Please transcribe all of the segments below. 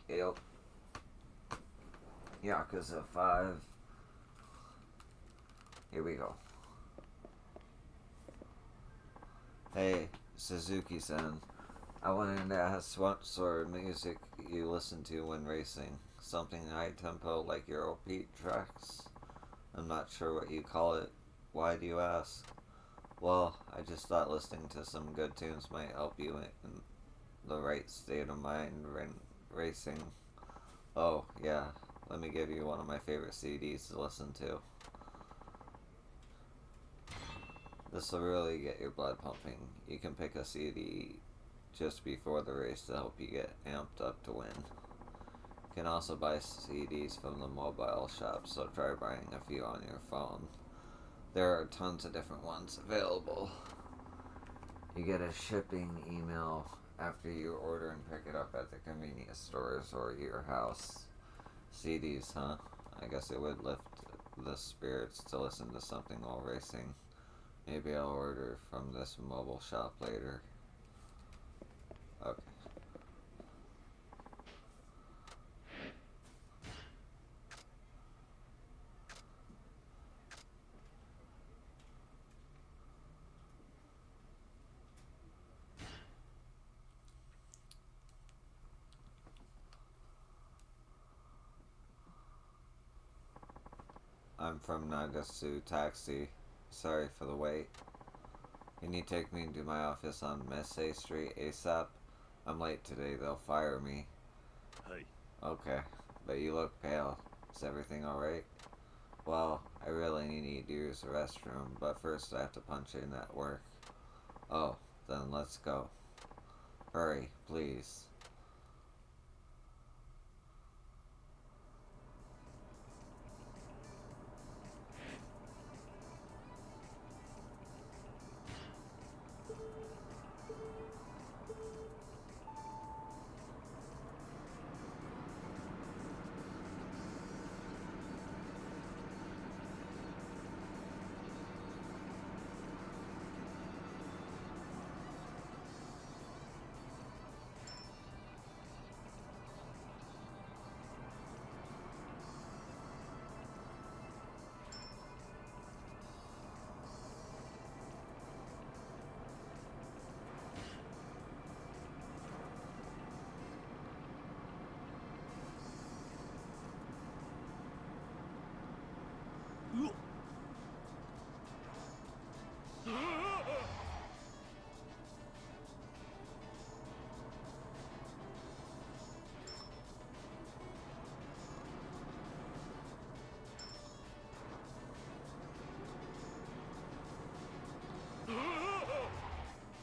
Yep. Yakuza 5. Here we go. Hey, Suzuki-san. I wanted to ask what sort of music you listen to when racing. Something high tempo like Eurobeat tracks? I'm not sure what you call it. Why do you ask? Well, I just thought listening to some good tunes might help you in the right state of mind when racing. Oh, yeah. Let me give you one of my favorite CDs to listen to. This will really get your blood pumping. You can pick a CD just before the race to help you get amped up to win. You can also buy CDs from the mobile shop, so try buying a few on your phone. There are tons of different ones available. You get a shipping email after you order and pick it up at the convenience stores or your house. CDs, huh? I guess it would lift the spirits to listen to something while racing. Maybe I'll order from this mobile shop later. Okay. I'm from Nagasu Taxi. Sorry for the wait. Can you take me to my office on Messe Street ASAP? I'm late today, they'll fire me. Hey. Okay, but you look pale. Is everything alright? Well, I really need to use the restroom, but first I have to punch in at work. Oh, then let's go. Hurry, please.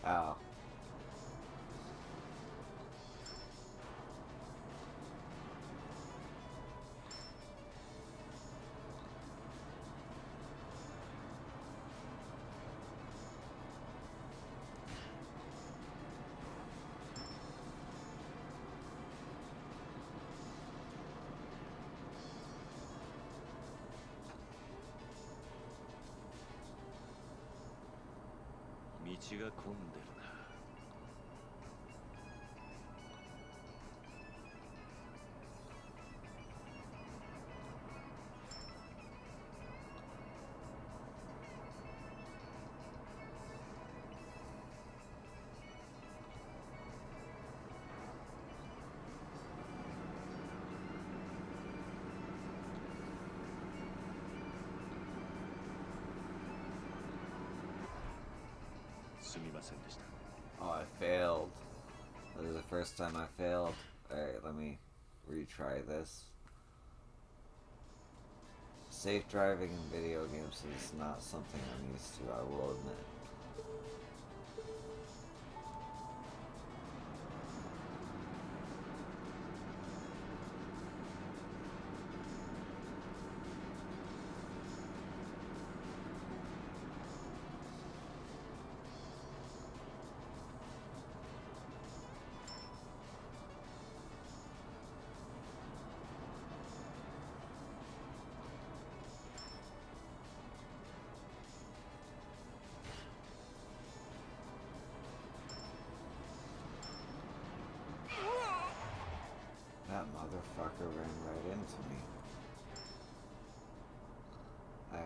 Ow. Oh, I failed. This is the first time I failed. Alright, let me retry this. Safe driving in video games is not something I'm used to, I will admit. motherfucker ran right into me. I...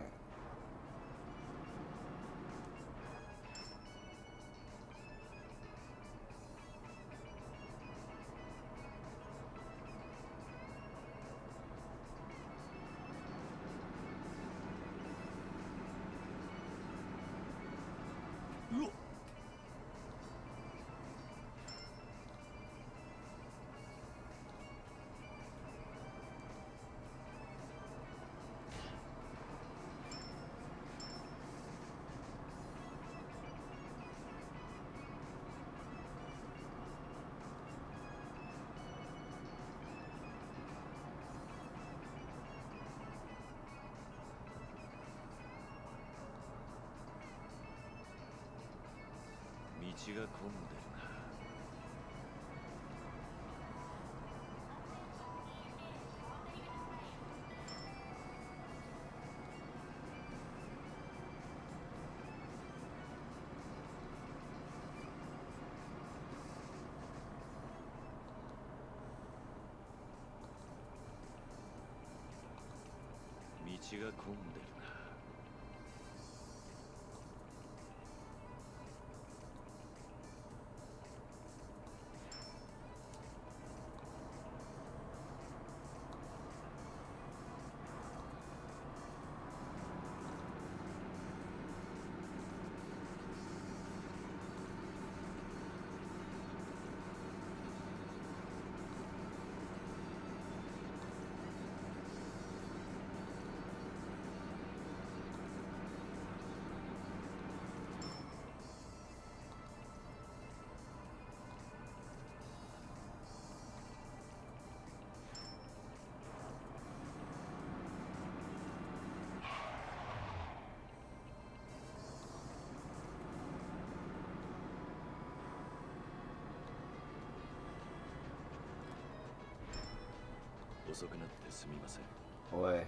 Boy.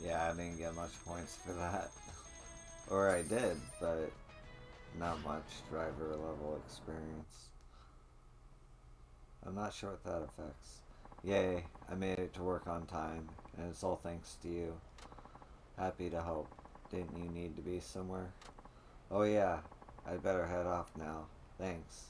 Yeah, I didn't get much points for that. Or I did, but not much driver level experience. I'm not sure what that affects. Yay, I made it to work on time, and it's all thanks to you. Happy to help. Didn't you need to be somewhere? Oh yeah, I'd better head off now. Thanks.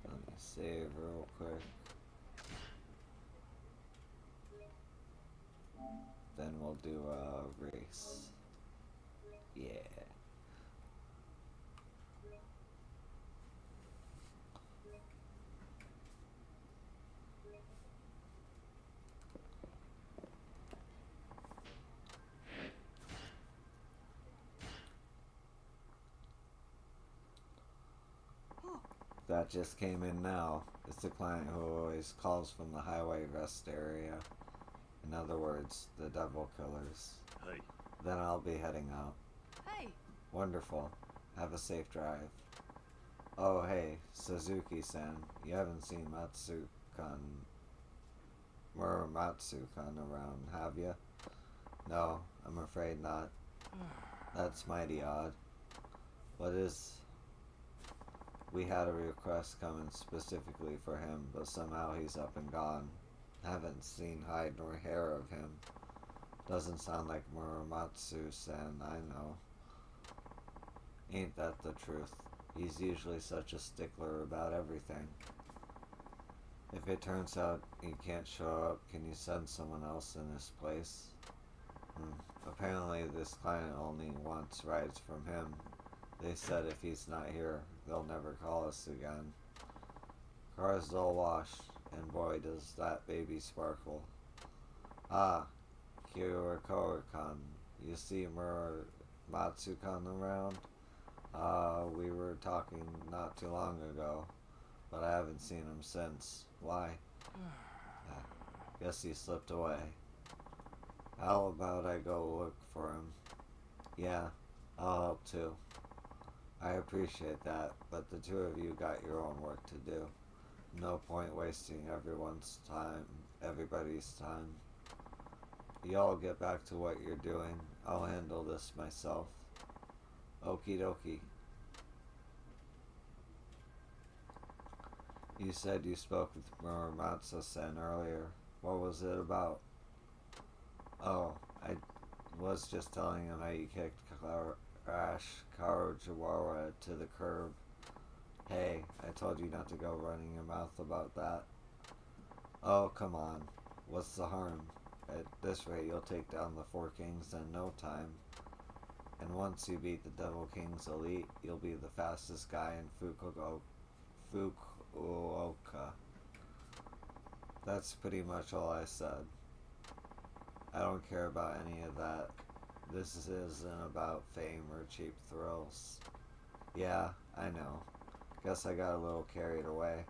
Let me save real quick. Then we'll do a race. Yeah. That just came in now. It's the client who always calls from the highway rest area. In other words, the devil killers. Hey. Then I'll be heading out. Hey. Wonderful. Have a safe drive. Oh hey, Suzuki-san. You haven't seen Muramatsu-kun around, have you? No, I'm afraid not. That's mighty odd. What is... We had a request coming specifically for him, but somehow he's up and gone. Haven't seen hide nor hair of him. Doesn't sound like Muramatsu-san, I know. Ain't that the truth? He's usually such a stickler about everything. If it turns out he can't show up, can you send someone else in his place? Apparently this client only wants rides from him. They said if he's not here, they'll never call us again. Car's all washed, and boy does that baby sparkle. Ah, Kyokoa-kan, you see Matsukan around? We were talking not too long ago, but I haven't seen him since. Why? Guess he slipped away. How about I go look for him? Yeah, I'll help too. I appreciate that, but the two of you got your own work to do. No point wasting everybody's time. Y'all get back to what you're doing. I'll handle this myself. Okie dokie. You said you spoke with Muramatsu-sen earlier. What was it about? Oh, I was just telling him how you kicked Ash Karujiwara to the curb. Hey, I told you not to go running your mouth about that. Oh, come on. What's the harm? At this rate, you'll take down the Four Kings in no time. And once you beat the Devil King's elite, you'll be the fastest guy in Fukuoka. That's pretty much all I said. I don't care about any of that. This isn't about fame or cheap thrills. Yeah, I know. Guess I got a little carried away.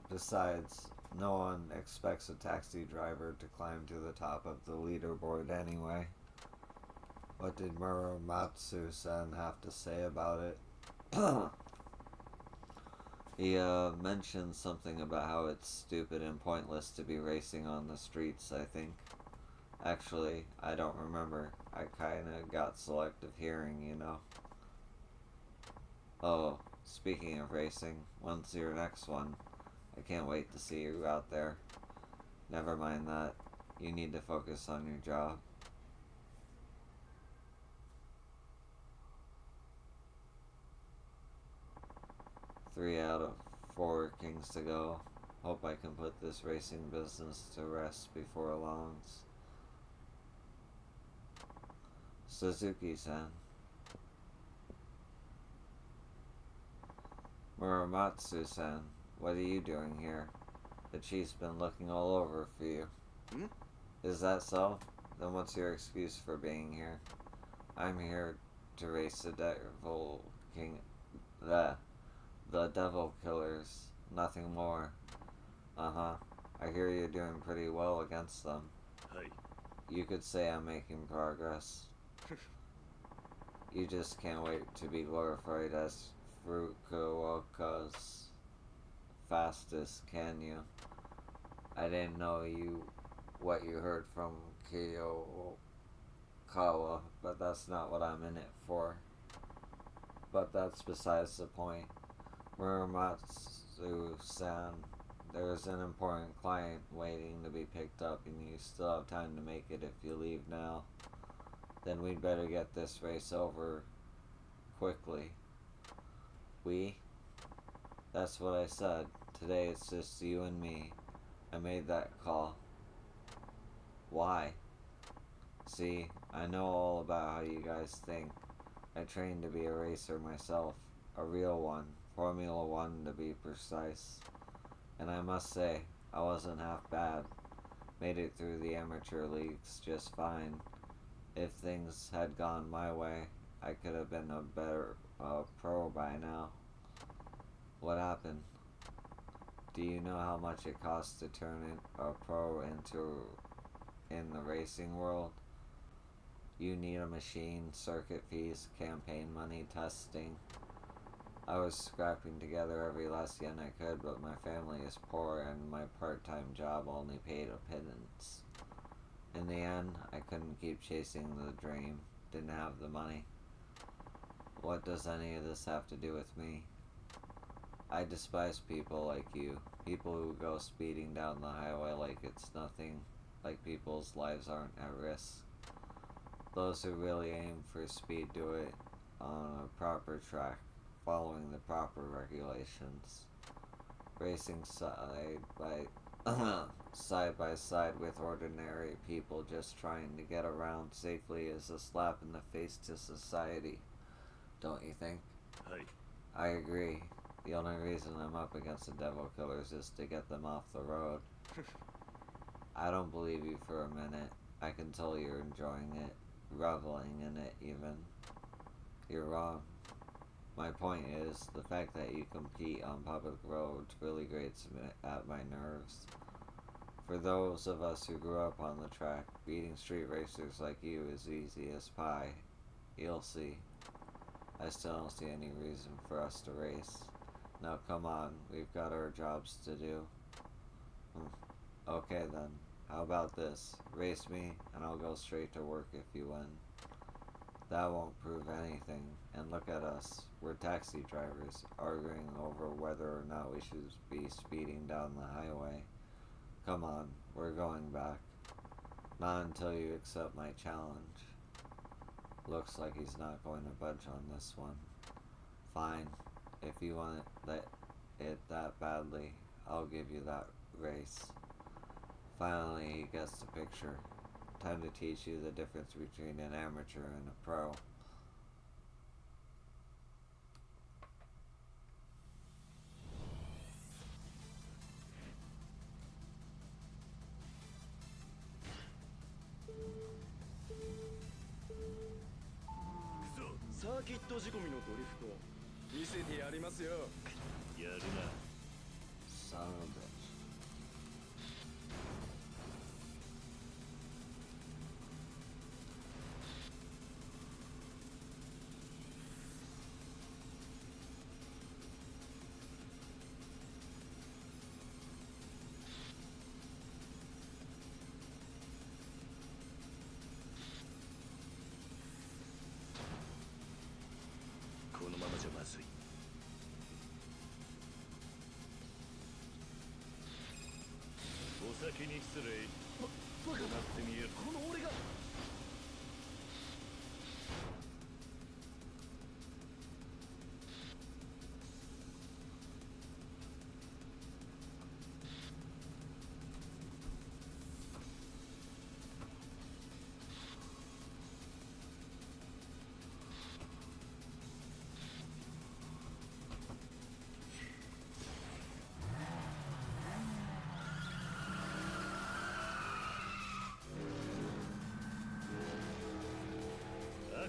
Besides, no one expects a taxi driver to climb to the top of the leaderboard anyway. What did Muramatsu-san have to say about it? He mentioned something about how it's stupid and pointless to be racing on the streets, I think. Actually, I don't remember. I kinda got selective hearing, you know. Oh, speaking of racing, when's your next one? I can't wait to see you out there. Never mind that. You need to focus on your job. Three out of 4 kings to go. Hope I can put this racing business to rest before long. Suzuki-san. Muramatsu-san, what are you doing here? The chief's been looking all over for you. Is that so? Then what's your excuse for being here? I'm here to race the Devil King... The Devil Killers. Nothing more. Uh-huh. I hear you're doing pretty well against them. Hey. You could say I'm making progress. You just can't wait to be glorified as Fukuoka's fastest, can you? I didn't know what you heard from Kiyokawa, but that's not what I'm in it for. But that's besides the point. Muramatsu-san, there's an important client waiting to be picked up, and you still have time to make it if you leave now. Then we'd better get this race over quickly. We? That's what I said. Today it's just you and me. I made that call. Why? See, I know all about how you guys think. I trained to be a racer myself. A real one. Formula 1 to be precise. And I must say, I wasn't half bad. Made it through the amateur leagues just fine. If things had gone my way, I could have been a better pro by now. What happened? Do you know how much it costs to turn a pro in the racing world? You need a machine, circuit fees, campaign money, testing. I was scrapping together every last yen I could, but my family is poor and my part-time job only paid a pittance. In the end, I couldn't keep chasing the dream. Didn't have the money. What does any of this have to do with me? I despise people like you. People who go speeding down the highway like it's nothing. Like people's lives aren't at risk. Those who really aim for speed do it on a proper track, following the proper regulations. Racing side by side with ordinary people just trying to get around safely is a slap in the face to society. Don't you think? Hey. I agree. The only reason I'm up against the Devil Killers is to get them off the road. I don't believe you for a minute. I can tell you're enjoying it. reveling in it even. You're wrong. My point is, the fact that you compete on public roads really grates at my nerves. For those of us who grew up on the track, beating street racers like you is easy as pie. You'll see. I still don't see any reason for us to race. Now come on, we've got our jobs to do. Okay then, how about this? Race me, and I'll go straight to work if you win. That won't prove anything, and look at us. We're taxi drivers, arguing over whether or not we should be speeding down the highway. Come on, we're going back. Not until you accept my challenge. Looks like he's not going to budge on this one. Fine. If you want it that badly, I'll give you that race. Finally, he gets the picture. Time to teach you the difference between an amateur and a pro. Son of a bitch. このままじゃまずい。お先に失礼。バカなってみえる。この俺が。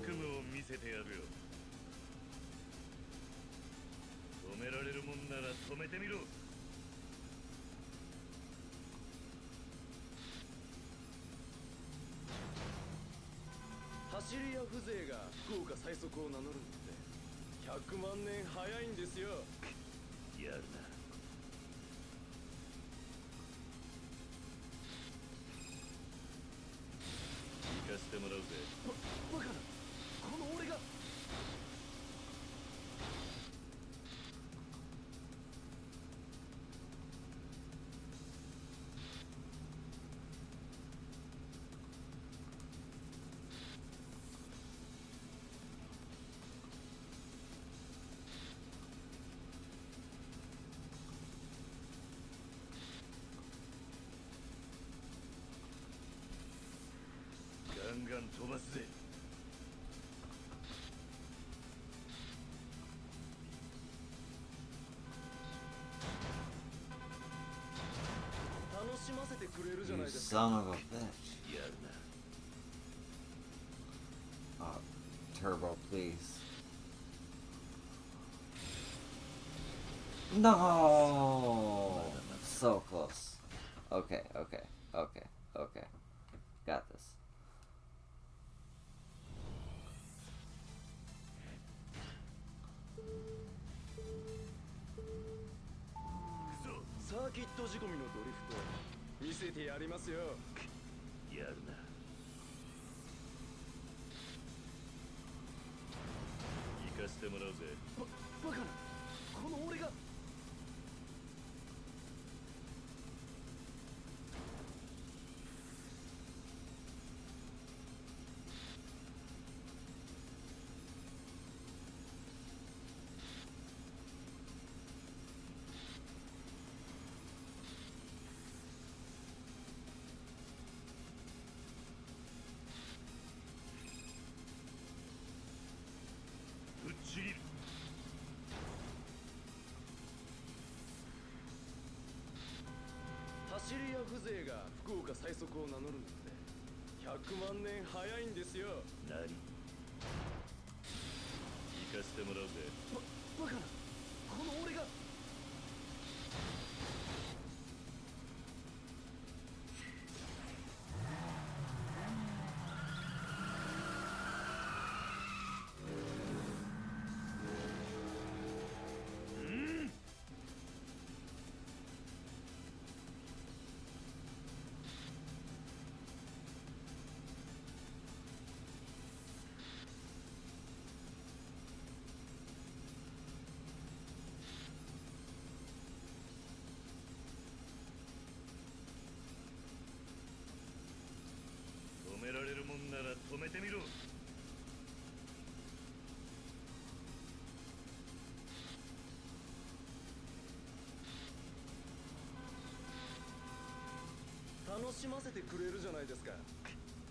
悪夢を見せてやるよ。止められるもんなら止めてみろ。走り屋風情が福岡最速を名乗るのって100万年早いんですよ。やるな。行かせてもらうぜ。バカな。この俺が。ガンガン飛ばすぜ。楽しませてくれるじゃないですか。You son of a bitch. やるな。Turbo, please. No! So close. Okay, okay, okay, okay. Got this. So, サーキット仕込みのドリフト見せてやりますよ。やるな。行かせてもらうぜ。バカな。この俺が。走り屋風情が福岡最速を名乗るのって100万年早いんですよ。何？行かせてもらうぜ。バカな、この俺が。止められるもんなら止めてみろ。楽しませてくれるじゃないですか。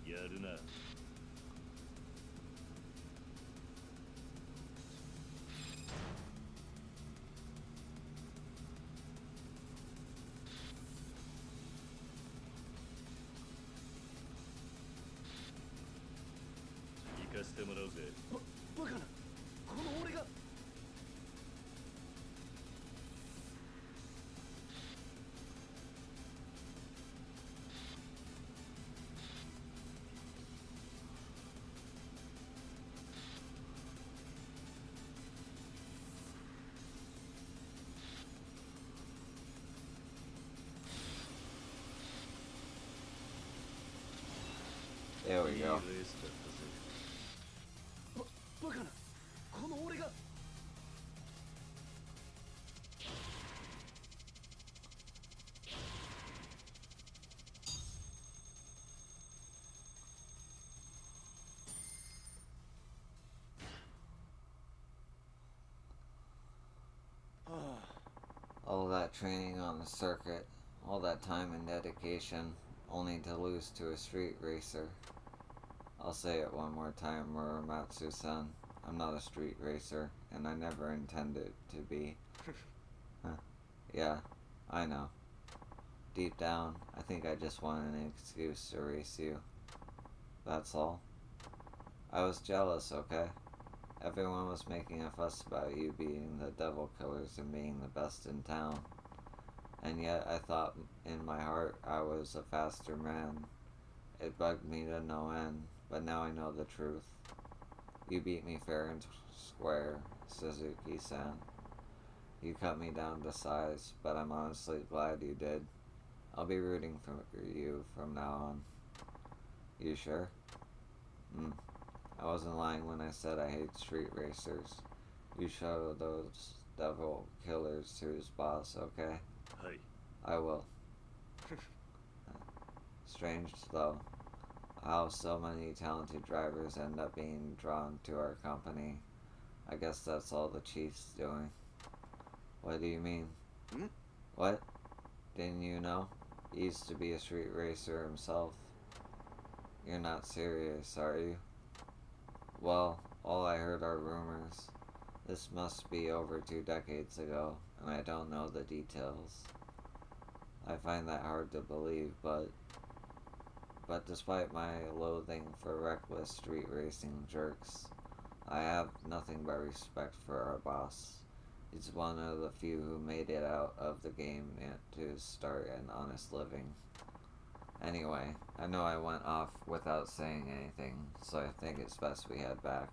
やるな。行かせてもらうぜ。バカな、この俺が。There we いいレ go. ースだったぜ。バカな、この俺が。All that training on the circuit, all that time and dedication, only to lose to a street racer. I'll say it one more time, Muramatsu-san. I'm not a street racer, and I never intended to be. Yeah, I know. Deep down, I think I just wanted an excuse to race you. That's all. I was jealous, okay? Everyone was making a fuss about you being the devil killers and being the best in town. And yet I thought in my heart I was a faster man. It bugged me to no end, but now I know the truth. You beat me fair and square, Suzuki-san. You cut me down to size, but I'm honestly glad you did. I'll be rooting for you from now on. You sure? I wasn't lying when I said I hate street racers. You show those devil killers to his boss, okay? Hey. I will. Strange, though, how so many talented drivers end up being drawn to our company. I guess that's all the chief's doing. What do you mean? What? Didn't you know? He used to be a street racer himself. You're not serious, are you? Well, all I heard are rumors. This must be over 2 decades ago, and I don't know the details. I find that hard to believe, but despite my loathing for reckless street racing jerks, I have nothing but respect for our boss. He's one of the few who made it out of the game to start an honest living. Anyway, I know I went off without saying anything, so I think it's best we head back.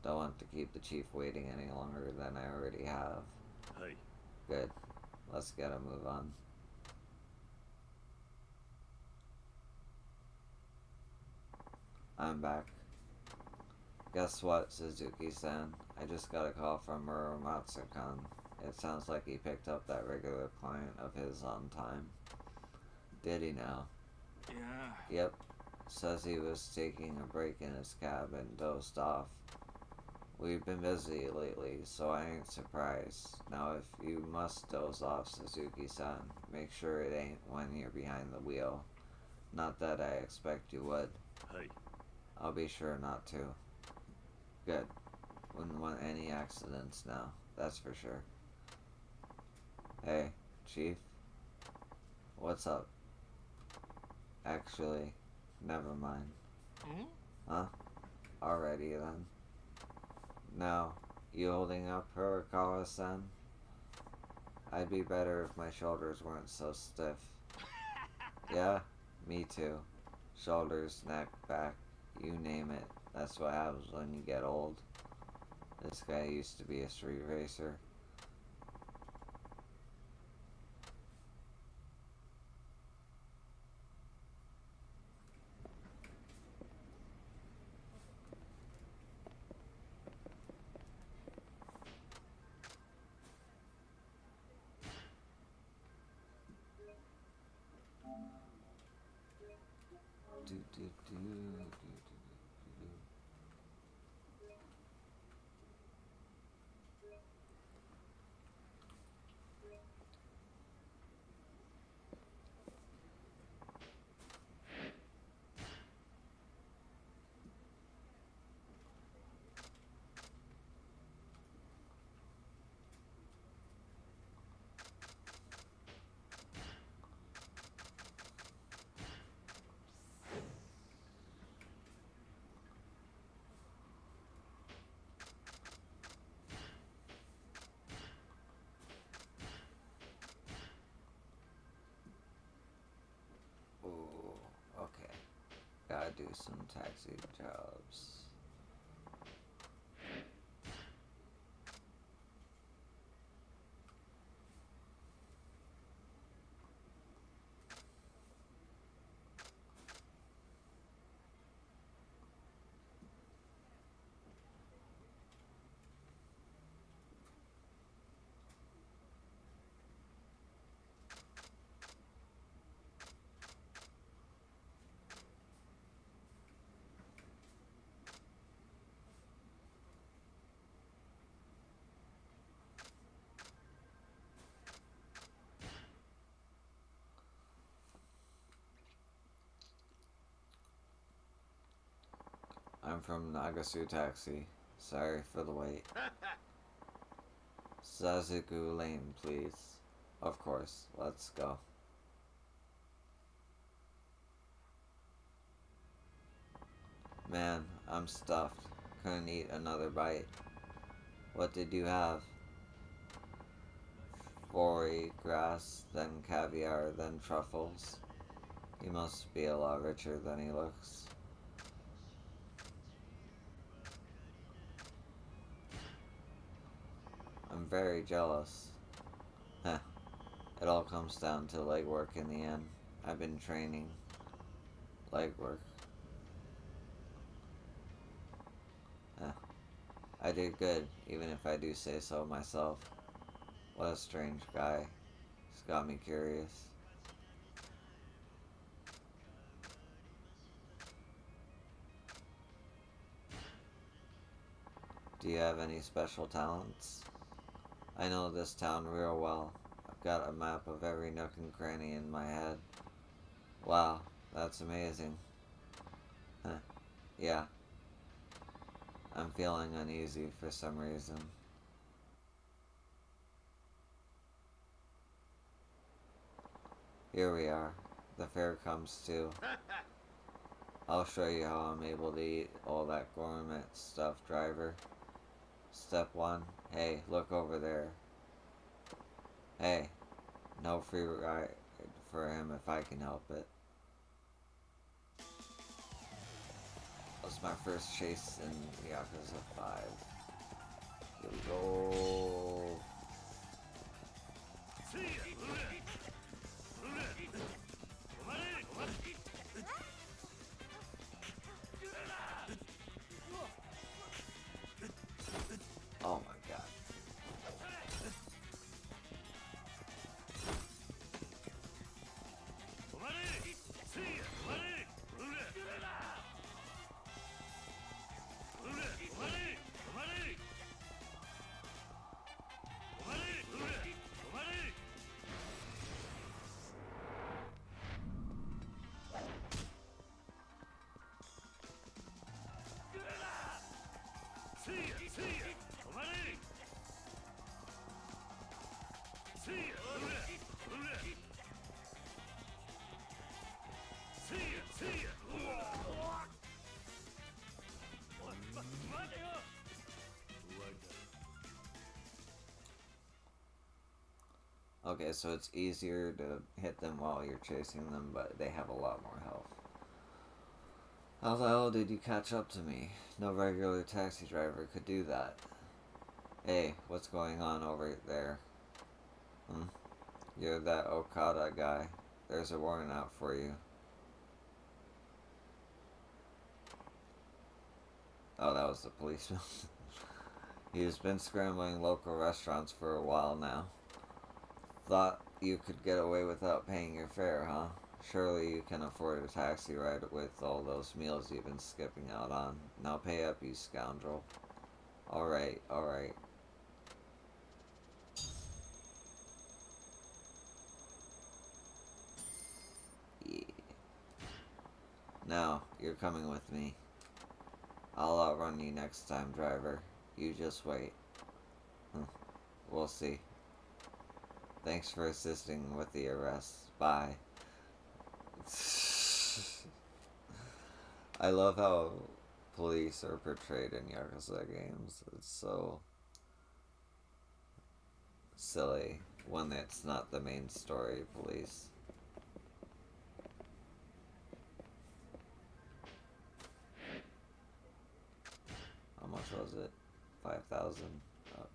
Don't want to keep the chief waiting any longer than I already have. Hey. Good. Let's get a move on. I'm back. Guess what, Suzuki-san? I just got a call from Muramatsu-kan. It sounds like he picked up that regular client of his on time. Did he now? Yeah. Yep. Says he was taking a break in his cab and dozed off. We've been busy lately, so I ain't surprised. Now if you must doze off, Suzuki-san, make sure it ain't when you're behind the wheel. Not that I expect you would. Hey. I'll be sure not to. Good. Wouldn't want any accidents now, that's for sure. Hey, Chief. What's up? Actually, Never mind. ん Huh? Alrighty then. Now, you holding up Hirakawa-san? I'd be better if my shoulders weren't so stiff. Yeah? Me too. Shoulders, neck, back, you name it. That's what happens when you get old. This guy used to be a street racer. Do, do, do, do, do, do. Ooh, okay. Gotta do some taxi jobs. I'm from Nagasu Taxi. Sorry for the wait. Sazuku Lane, please. Of course, let's go. Man, I'm stuffed. Couldn't eat another bite. What did you have? Foie grass, then caviar, then truffles. He must be a lot richer than he looks. I'm very jealous. Heh. It all comes down to legwork in the end. I've been training. Legwork. Heh. I did good, even if I do say so myself. What a strange guy. He's got me curious. Do you have any special talents? I know this town real well. I've got a map of every nook and cranny in my head. Wow, that's amazing. Huh. Yeah. I'm feeling uneasy for some reason. Here we are. The fair comes too. I'll show you how I'm able to eat all that gourmet stuff, driver. Step 1. Hey, look over there. Hey, no free ride for him if I can help it. That was my first chase in Yakuza 5. Here we go. Oh my god. Okay, so it's easier to hit them while you're chasing them, but they have a lot more health. How the hell did you catch up to me? No regular taxi driver could do that. Hey, what's going on over there? Hmm? You're that Okada guy. There's a warrant out for you. Oh, that was the policeman. He's been scrambling local restaurants for a while now. Thought you could get away without paying your fare, huh? Surely you can afford a taxi ride with all those meals you've been skipping out on. Now pay up, you scoundrel. Alright, alright. Yeah. Now, you're coming with me. I'll outrun you next time, driver. You just wait. We'll see. Thanks for assisting with the arrest. Bye. I love how police are portrayed in Yakuza games. It's so silly when it's not the main story police. How much was it? 5,000? Okay.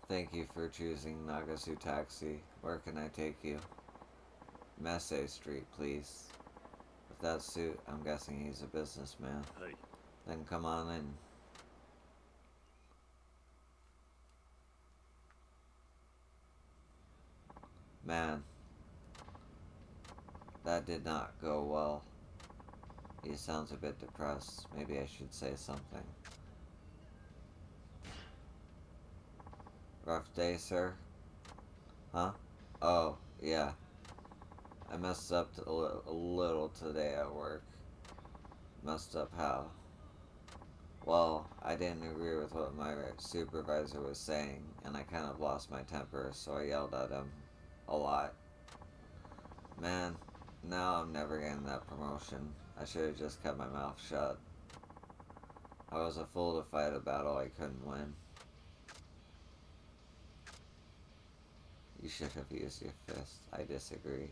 Thank you for choosing Nagasu Taxi. Where can I take you? Messe Street, please. With that suit, I'm guessing he's a businessman. Hey. Then come on in. Man, that did not go well. He sounds a bit depressed. Maybe I should say something. Rough day, sir? Huh? Oh, yeah. I messed up a little today at work. Messed up how? Well, I didn't agree with what my supervisor was saying, and I kind of lost my temper, so I yelled at him a lot. Man, now I'm never getting that promotion. I should have just kept my mouth shut. I was a fool to fight a battle I couldn't win. You should have used your fist. I disagree.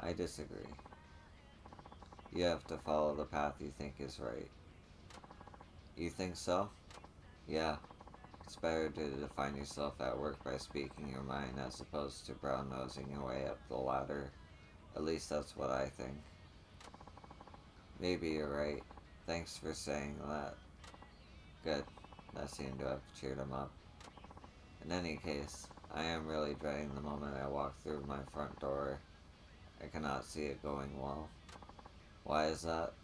I disagree. You have to follow the path you think is right. You think so? Yeah. It's better to define yourself at work by speaking your mind as opposed to brown-nosing your way up the ladder. At least that's what I think. Maybe you're right. Thanks for saying that. Good. That seemed to have cheered him up. In any case, I am really dreading the moment I walk through my front door. I cannot see it going well. Why is that?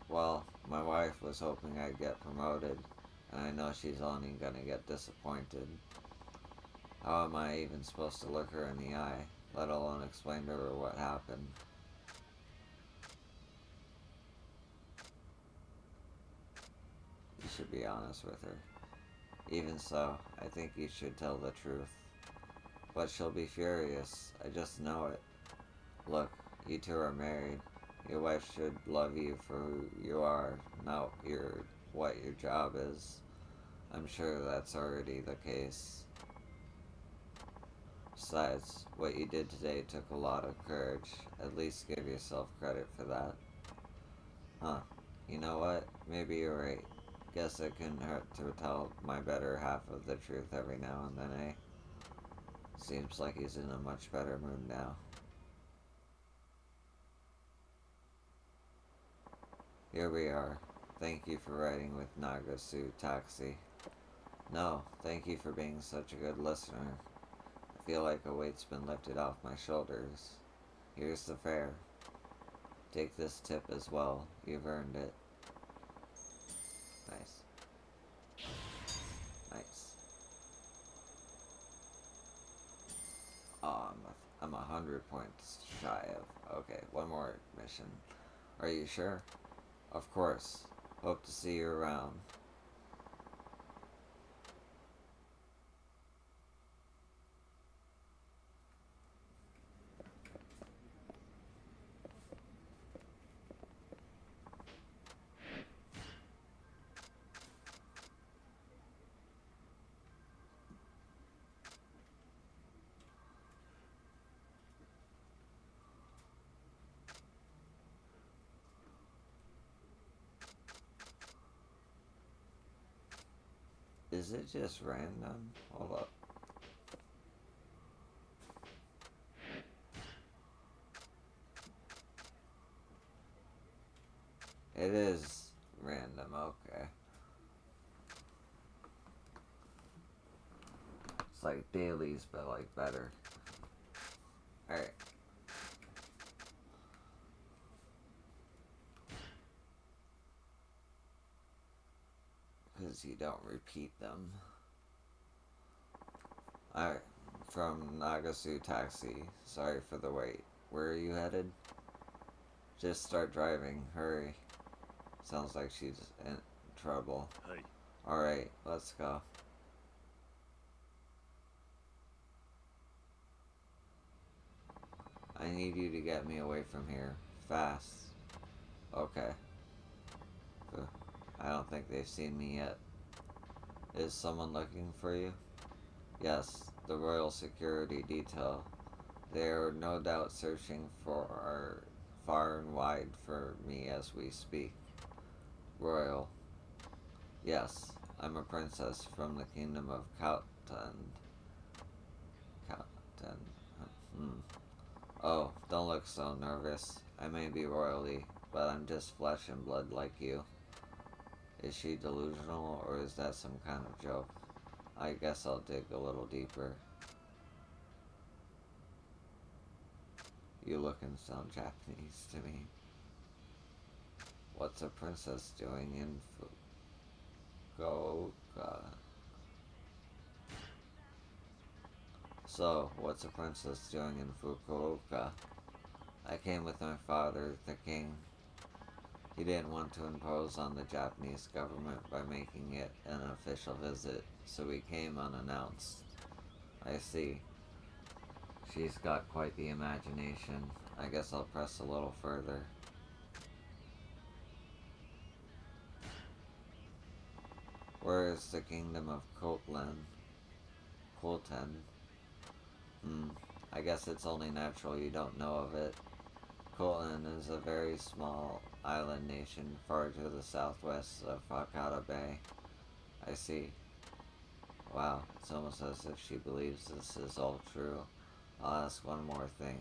Well, my wife was hoping I'd get promoted, and I know she's only gonna get disappointed. How am I even supposed to look her in the eye, let alone explain to her what happened? You should be honest with her. Even so, I think you should tell the truth. But she'll be furious. I just know it. Look, you two are married. Your wife should love you for who you are, not what your job is. I'm sure that's already the case. Besides, what you did today took a lot of courage. At least give yourself credit for that. Huh. You know what? Maybe you're right. Guess it couldn't hurt to tell my better half of the truth every now and then, eh? Seems like he's in a much better mood now. Here we are. Thank you for riding with Nagasu Taxi. No, thank you for being such a good listener. feel like a weight's been lifted off my shoulders. Here's the fare. Take this tip as well. You've earned it. Nice. Nice. Oh, I'm 100 points shy of... Okay, one more mission. Are you sure? Of course. Hope to see you around. Is it just random? Hold up. It is random, okay. It's like dailies, but like better. Alright. Because you don't repeat them. Alright. From Nagasu Taxi. Sorry for the wait. Where are you headed? Just start driving. Hurry. Sounds like she's in trouble. Hey. Alright, let's go. I need you to get me away from here. Fast. Okay. I don't think they've seen me yet. Is someone looking for you? Yes, the Royal Security Detail. They are no doubt searching for far and wide for me as we speak. Royal. Yes, I'm a princess from the kingdom of Kautend. Kautend. Oh, don't look so nervous. I may be royalty, but I'm just flesh and blood like you. Is she delusional, or is that some kind of joke? I guess I'll dig a little deeper. You look and sound Japanese to me. What's a princess doing in Fukuoka? So, what's a princess doing in Fukuoka? I came with my father, the king. He didn't want to impose on the Japanese government by making it an official visit, so we came unannounced. I see. She's got quite the imagination. I guess I'll press a little further. Where is the kingdom of Kolten? I guess it's only natural you don't know of it. Kolten is a very small island nation far to the southwest of Hakata Bay. I see. Wow, it's almost as if she believes this is all true. I'll ask one more thing.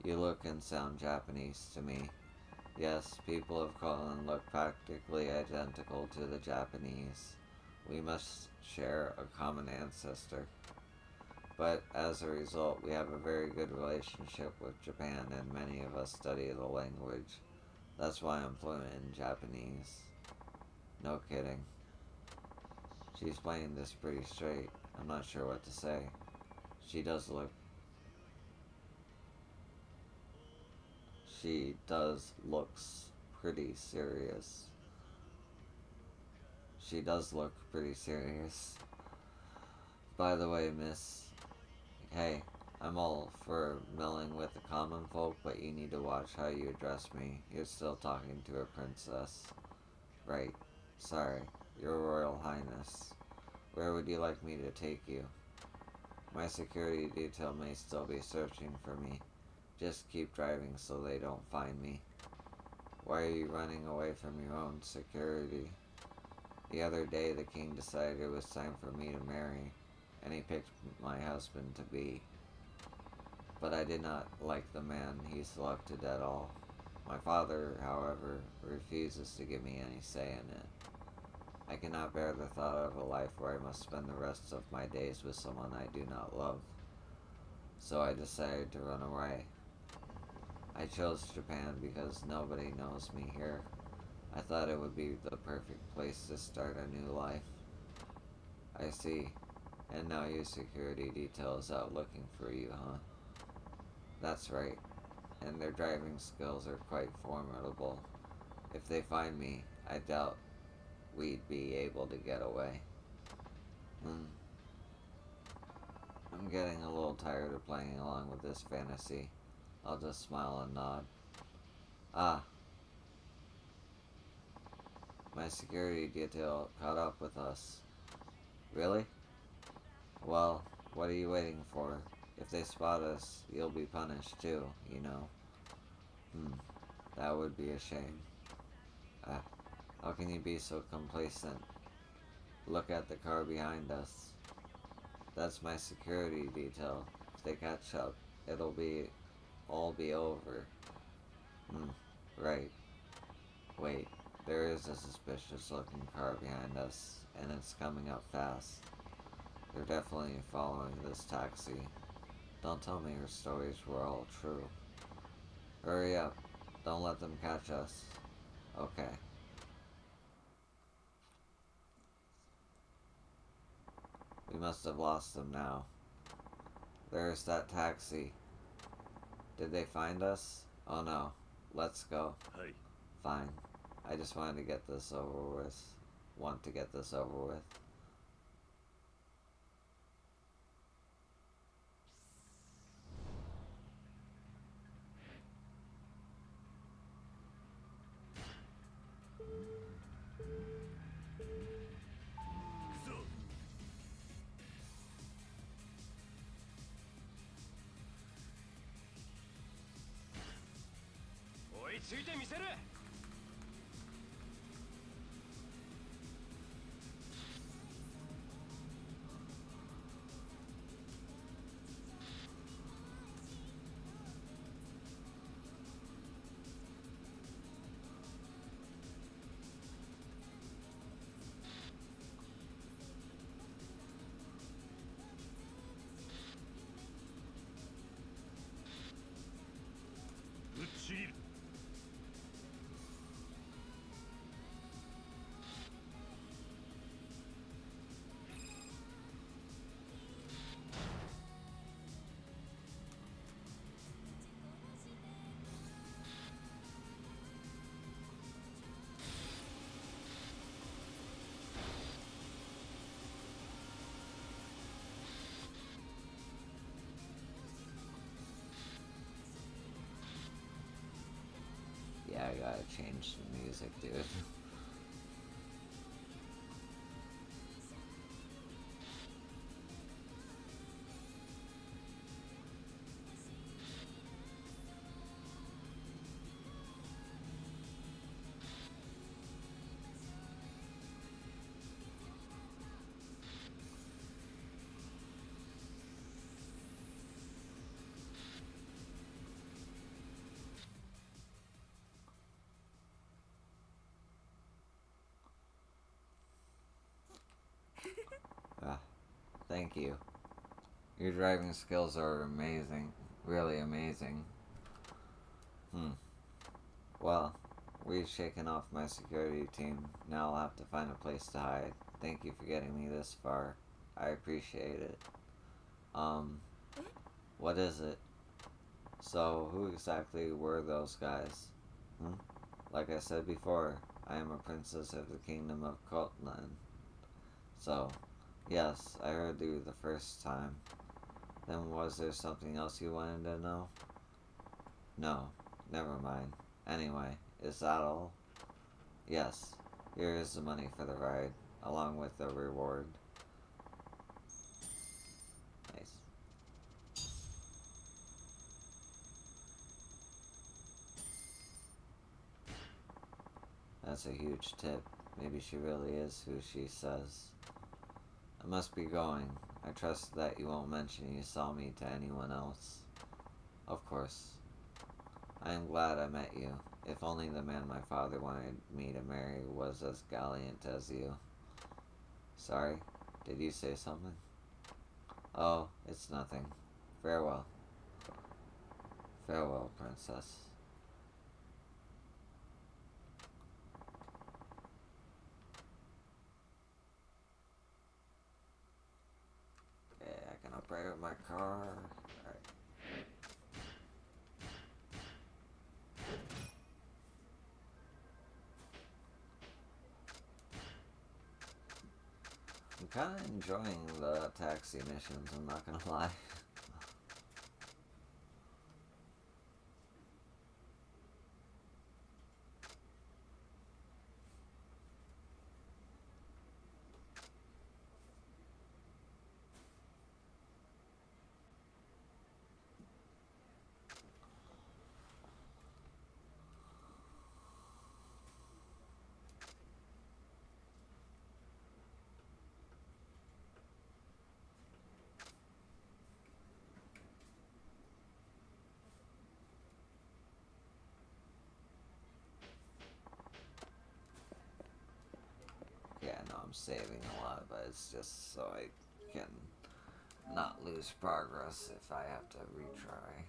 You look and sound Japanese to me. Yes, people of Kolten look practically identical to the Japanese. We must share a common ancestor. But as a result, we have a very good relationship with Japan, and many of us study the language. That's why I'm fluent in Japanese. No kidding. She's playing this pretty straight. I'm not sure what to say. She does looks pretty serious. She does look pretty serious. By the way, miss, hey, I'm all for milling with the common folk, but you need to watch how you address me. You're still talking to a princess. Right. Sorry. Your Royal Highness. Where would you like me to take you? My security detail may still be searching for me. Just keep driving so they don't find me. Why are you running away from your own security? The other day the king decided it was time for me to marry, and he picked my husband-to-be. But I did not like the man he selected at all. My father, however, refuses to give me any say in it. I cannot bear the thought of a life where I must spend the rest of my days with someone I do not love. So I decided to run away. I chose Japan because nobody knows me here. I thought it would be the perfect place to start a new life. I see. And now your security detail is out looking for you, huh? That's right. And their driving skills are quite formidable. If they find me, I doubt we'd be able to get away. I'm getting a little tired of playing along with this fantasy. I'll just smile and nod. Ah, my security detail caught up with us. Really? Well, what are you waiting for? If they spot us, you'll be punished too, you know. That would be a shame. Ah, how can you be so complacent? Look at the car behind us. That's my security detail. If they catch up, it'll all be over. Right. Wait, there is a suspicious looking car behind us, and it's coming up fast. They're definitely following this taxi. Don't tell me her stories were all true. Hurry up. Don't let them catch us. Okay. We must have lost them now. There's that taxi. Did they find us? Oh no. Let's go. はい。 Fine. I just wanted to get this over with. Want to get this over with. Yeah, I gotta change the music, dude. Ah, thank you. Your driving skills are amazing. Really amazing. Well, we've shaken off my security team. Now I'll have to find a place to hide. Thank you for getting me this far. I appreciate it. What is it? So, who exactly were those guys? Like I said before, I am a princess of the kingdom of Kotland. So, yes, I heard you the first time. Then was there something else you wanted to know? No, never mind. Anyway, is that all? Yes, here is the money for the ride, along with the reward. Nice. That's a huge tip. Maybe she really is who she says. I must be going. I trust that you won't mention you saw me to anyone else. Of course. I am glad I met you. If only the man my father wanted me to marry was as gallant as you. Sorry, did you say something? Oh, it's nothing. Farewell. Farewell, princess. Okay, I can upgrade my car. Alright. I'm kind of enjoying the taxi missions, I'm not gonna lie. Yeah, no, I'm saving a lot, but it's just so I can not lose progress if I have to retry.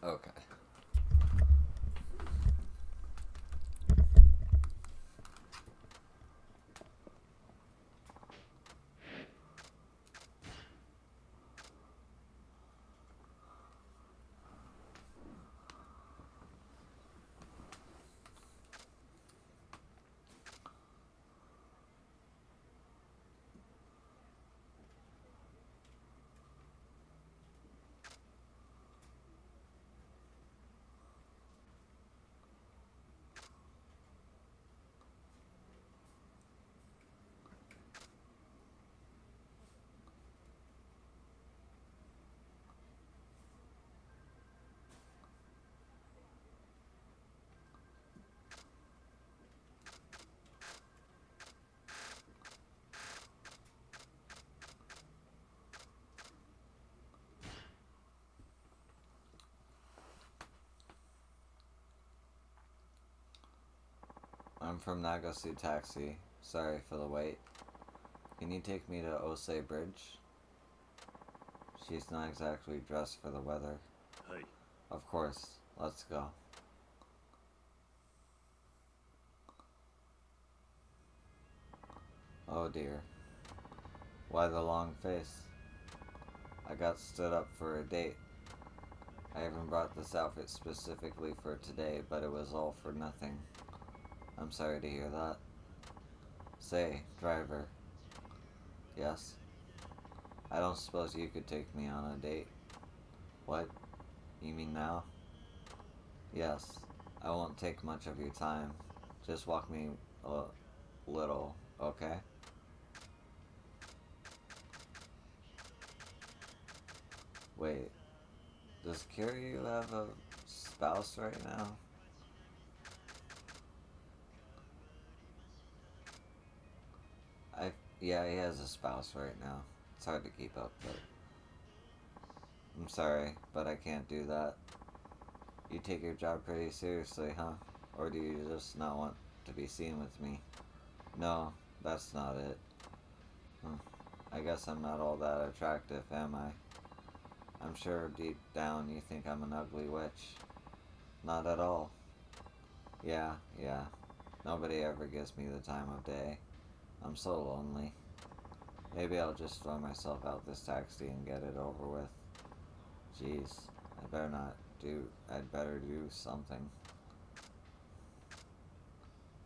Okay. I'm from Nagasu Taxi. Sorry for the wait. Can you take me to Osei Bridge? She's not exactly dressed for the weather. Hi. Of course. Let's go. Oh dear. Why the long face? I got stood up for a date. I even brought this outfit specifically for today, but it was all for nothing. I'm sorry to hear that. Say, driver. Yes? I don't suppose you could take me on a date. What? You mean now? Yes. I won't take much of your time. Just walk me a little, okay? Wait. Does Kiryu have a spouse right now? Yeah, he has a spouse right now. It's hard to keep up, but I'm sorry, but I can't do that. You take your job pretty seriously, huh? Or do you just not want to be seen with me? No, that's not it. I guess I'm not all that attractive, am I? I'm sure deep down you think I'm an ugly witch. Not at all. Yeah, yeah. Nobody ever gives me the time of day. I'm so lonely. Maybe I'll just throw myself out this taxi and get it over with. Jeez, I'd better do something.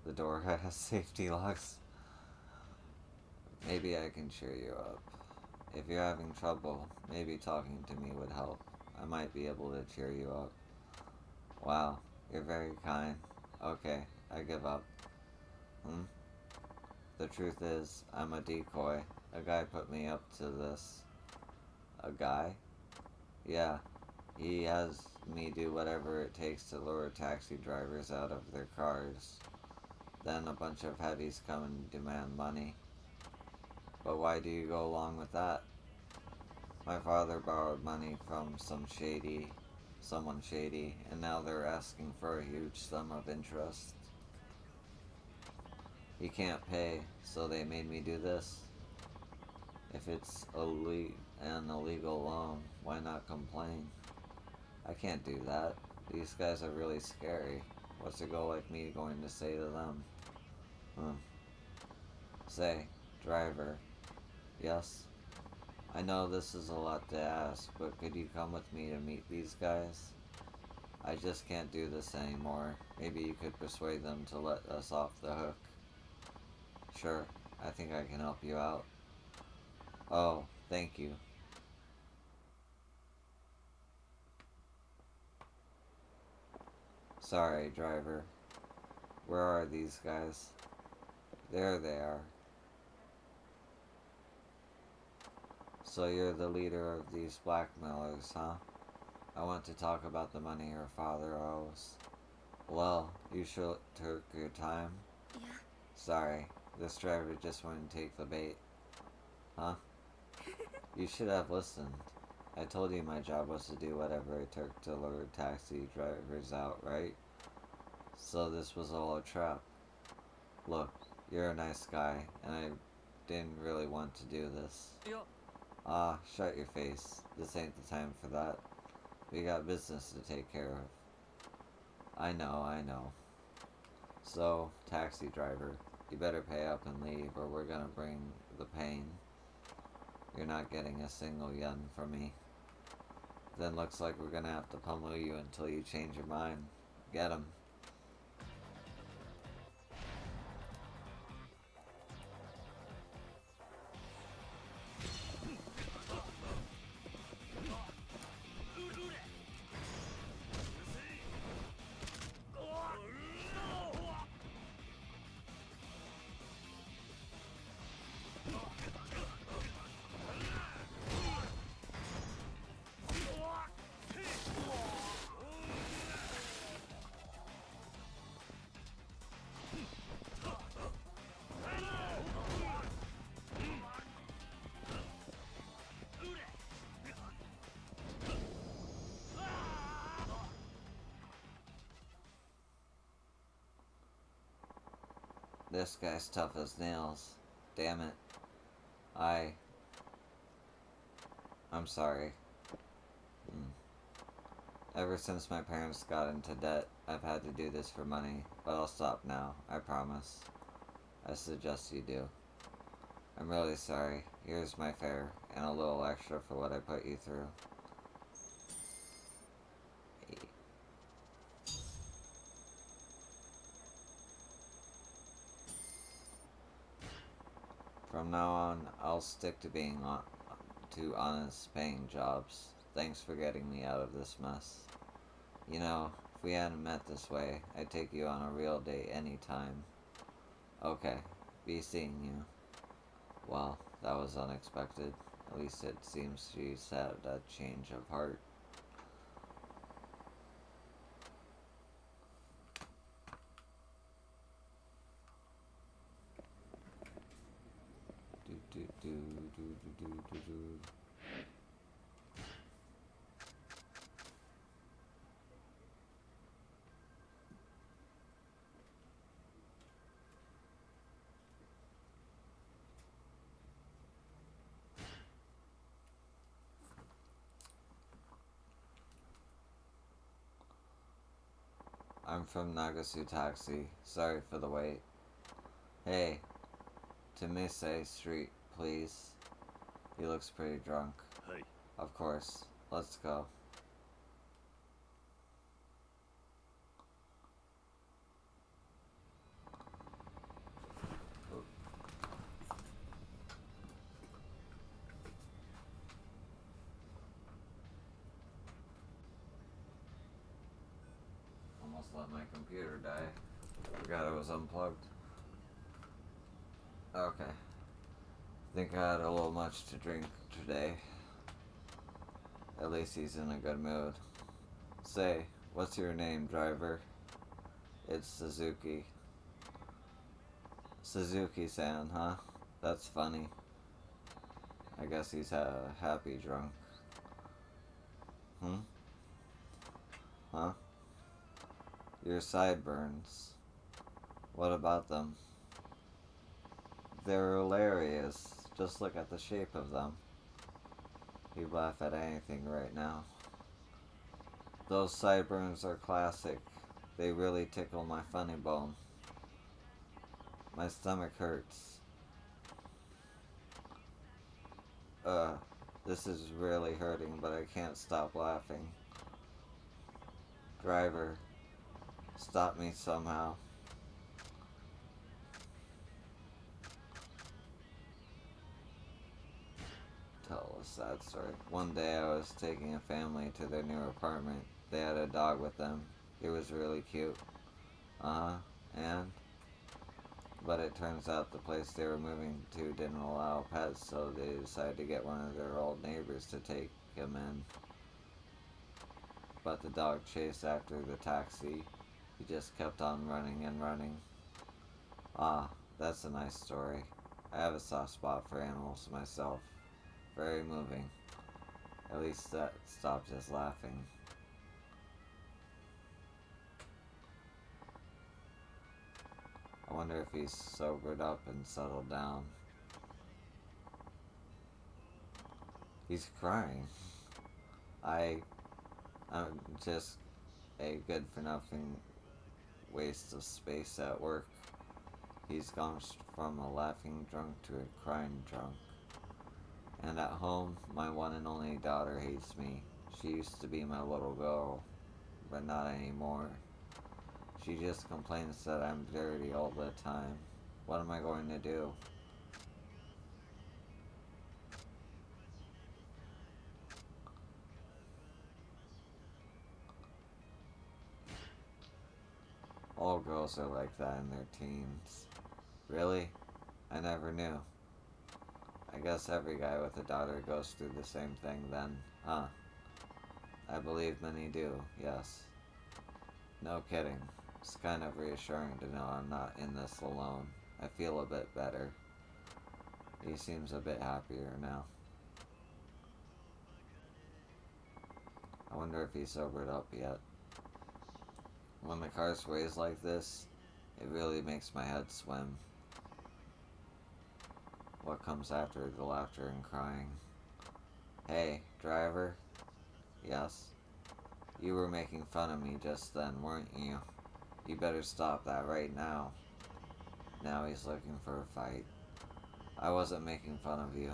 The door has safety locks. Maybe I can cheer you up. If you're having trouble, maybe talking to me would help. I might be able to cheer you up. Wow, you're very kind. Okay, I give up. The truth is, I'm a decoy. A guy put me up to this. A guy? Yeah, He has me do whatever it takes to lure taxi drivers out of their cars. Then a bunch of heavies come and demand money. But why do you go along with that? My father borrowed money from someone shady, and now they're asking for a huge sum of interest. He can't pay, so they made me do this. If it's an illegal loan, why not complain? I can't do that. These guys are really scary. What's a girl like me going to say to them? Say, driver. Yes? I know this is a lot to ask, but could you come with me to meet these guys? I just can't do this anymore. Maybe you could persuade them to let us off the hook. Sure, I think I can help you out. Oh, thank you. Sorry, driver. Where are these guys? There they are. So you're the leader of these blackmailers, huh? I want to talk about the money her father owes. Well, you sure took your time? Yeah. Sorry, this driver just wouldn't take the bait. Huh? You should have listened. I told you my job was to do whatever it took to lure taxi drivers out, right? So this was all a trap. Look, you're a nice guy, and I didn't really want to do this. Yeah. Ah, shut your face. This ain't the time for that. We got business to take care of. I know. So, taxi driver, you better pay up and leave, or we're gonna bring the pain. You're not getting a single yen from me. Then looks like we're gonna have to pummel you until you change your mind. Get him. This guy's tough as nails. Damn it. I'm sorry. Ever since my parents got into debt, I've had to do this for money, but I'll stop now, I promise. I suggest you do. I'm really sorry. Here's my fare, and a little extra for what I put you through. From now on, I'll stick to being to honest paying jobs. Thanks for getting me out of this mess. You know, if we hadn't met this way, I'd take you on a real date anytime. Okay, be seeing you. Well, that was unexpected. At least it seems she's had a change of heart. I'm from Nagasu Taxi. Sorry for the wait. Hey, to Misei Street, please. He looks pretty drunk. Hey. Of course. Let's go. Almost let my computer die. Forgot it was unplugged. Okay. Think I had a little much to drink today. At least he's in a good mood. Say, what's your name, driver? It's Suzuki. Suzuki-san, huh? That's funny. I guess he's a happy drunk. Huh? Your sideburns. What about them? They're hilarious. Just look at the shape of them. You'd laugh at anything right now. Those sideburns are classic. They really tickle my funny bone. My stomach hurts. This is really hurting, but I can't stop laughing. Driver, stop me somehow. Tell a sad story. One day I was taking a family to their new apartment. They had a dog with them. It was really cute. And? But it turns out the place they were moving to didn't allow pets, so they decided to get one of their old neighbors to take him in. But the dog chased after the taxi. He just kept on running and running. That's a nice story. I have a soft spot for animals myself. Very moving. At least that stopped his laughing. I wonder if he's sobered up and settled down. He's crying. I'm just a good for nothing waste of space at work. He's gone from a laughing drunk to a crying drunk. And at home, my one and only daughter hates me. She used to be my little girl, but not anymore. She just complains that I'm dirty all the time. What am I going to do? All girls are like that in their teens. Really? I never knew. I guess every guy with a daughter goes through the same thing then, huh? I believe many do, yes. No kidding. It's kind of reassuring to know I'm not in this alone. I feel a bit better. He seems a bit happier now. I wonder if he's sobered up yet. When the car sways like this, it really makes my head swim. What comes after the laughter and crying? Hey, driver? Yes? You were making fun of me just then, weren't you? You better stop that right now. Now he's looking for a fight. I wasn't making fun of you.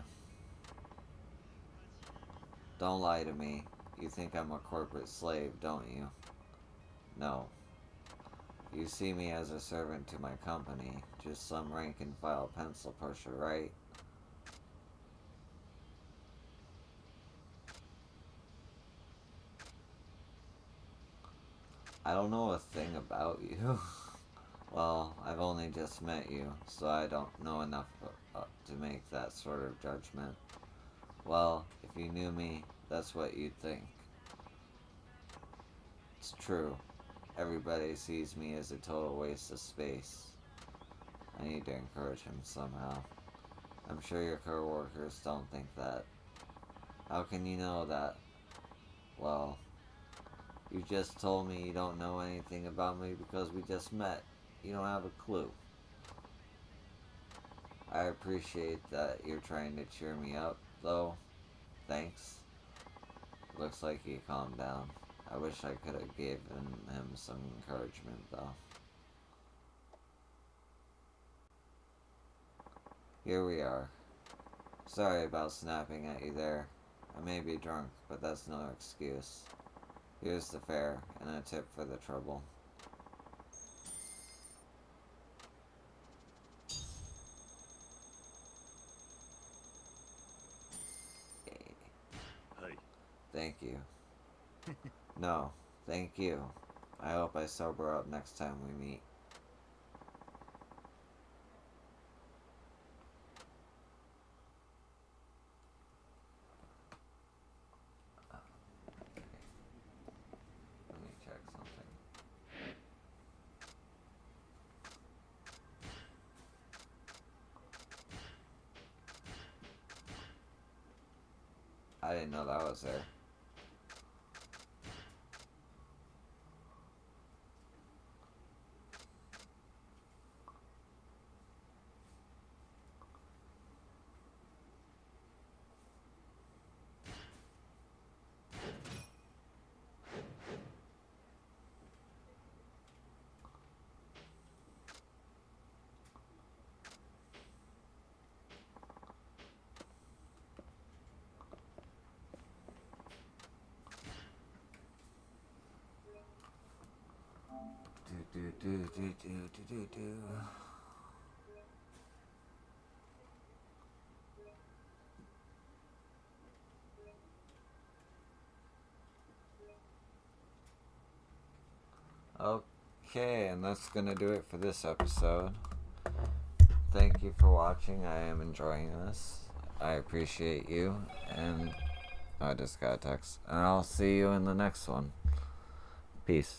Don't lie to me. You think I'm a corporate slave, don't you? No. You see me as a servant to my company, just some rank and file pencil pusher, right? I don't know a thing about you. Well, I've only just met you, so I don't know enough to make that sort of judgment. Well, if you knew me, that's what you'd think. It's true. Everybody sees me as a total waste of space. I need to encourage him somehow. I'm sure your coworkers don't think that. How can you know that? Well, you just told me you don't know anything about me because we just met. You don't have a clue. I appreciate that you're trying to cheer me up, though. Thanks. Looks like he calmed down. I wish I could have given him some encouragement, though. Here we are. Sorry about snapping at you there. I may be drunk, but that's no excuse. Here's the fare, and a tip for the trouble. Hi. Thank you. No, thank you. I hope I sober up next time we meet. I didn't know that was there. Do. Okay, and that's gonna do it for this episode. Thank you for watching. I am enjoying this. I appreciate you, and I just got a text. And I'll see you in the next one. Peace.